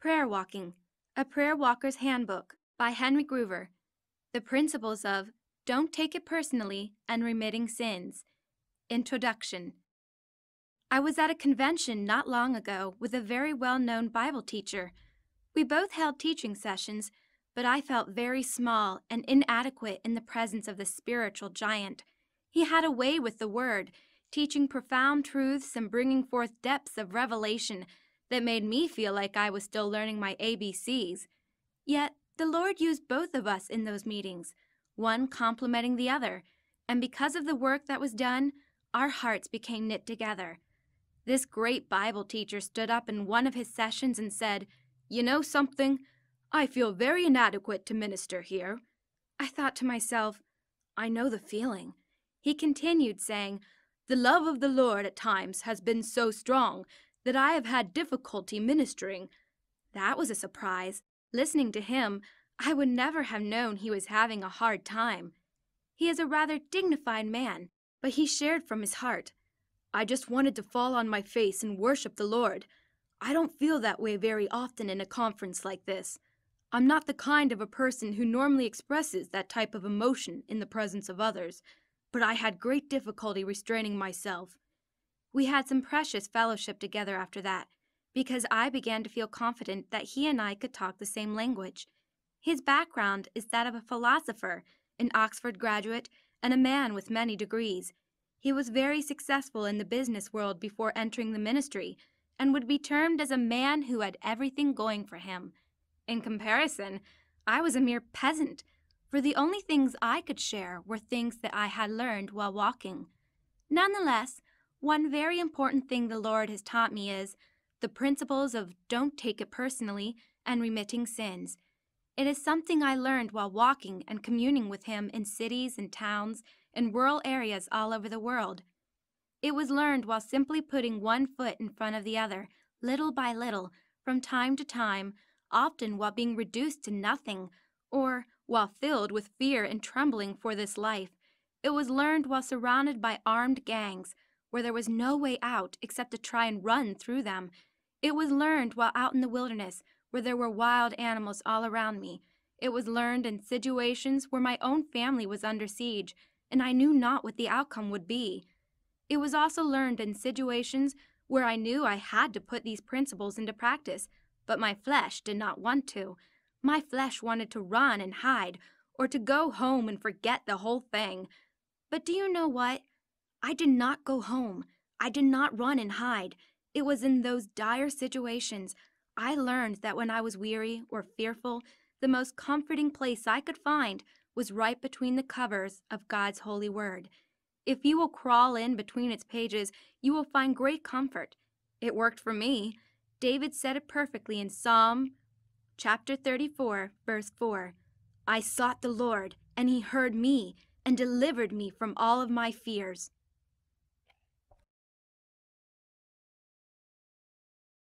Prayer Walking, A Prayer Walker's Handbook by Henry Gruver. The Principles of Don't Take It Personally and Remitting Sins. Introduction. I was at a convention not long ago with a very well-known Bible teacher. We both held teaching sessions, but I felt very small and inadequate in the presence of the spiritual giant. He had a way with the Word, teaching profound truths and bringing forth depths of revelation that made me feel like I was still learning my ABCs. Yet, the Lord used both of us in those meetings, one complementing the other, and because of the work that was done, our hearts became knit together. This great Bible teacher stood up in one of his sessions and said, "You know something? I feel very inadequate to minister here." I thought to myself, I know the feeling. He continued saying, "The love of the Lord at times has been so strong that I have had difficulty ministering." That was a surprise. Listening to him, I would never have known he was having a hard time. He is a rather dignified man, but he shared from his heart. "I just wanted to fall on my face and worship the Lord. I don't feel that way very often in a conference like this. I'm not the kind of a person who normally expresses that type of emotion in the presence of others, but I had great difficulty restraining myself." We had some precious fellowship together after that, because I began to feel confident that he and I could talk the same language. His background is that of a philosopher, an Oxford graduate, and a man with many degrees. He was very successful in the business world before entering the ministry, and would be termed as a man who had everything going for him. In comparison, I was a mere peasant, for the only things I could share were things that I had learned while walking. Nonetheless, one very important thing the Lord has taught me is the principles of don't take it personally and remitting sins. It is something I learned while walking and communing with Him in cities and towns and rural areas all over the world. It was learned while simply putting one foot in front of the other, little by little, from time to time, often while being reduced to nothing, or while filled with fear and trembling for this life. It was learned while surrounded by armed gangs, where there was no way out except to try and run through them. It was learned while out in the wilderness, where there were wild animals all around me. It was learned in situations where my own family was under siege, and I knew not what the outcome would be. It was also learned in situations where I knew I had to put these principles into practice, but my flesh did not want to. My flesh wanted to run and hide, or to go home and forget the whole thing. But do you know what? I did not go home. I did not run and hide. It was in those dire situations I learned that when I was weary or fearful, the most comforting place I could find was right between the covers of God's holy word. If you will crawl in between its pages, you will find great comfort. It worked for me. David said it perfectly in Psalm chapter 34, verse 4. "I sought the Lord, and He heard me and delivered me from all of my fears."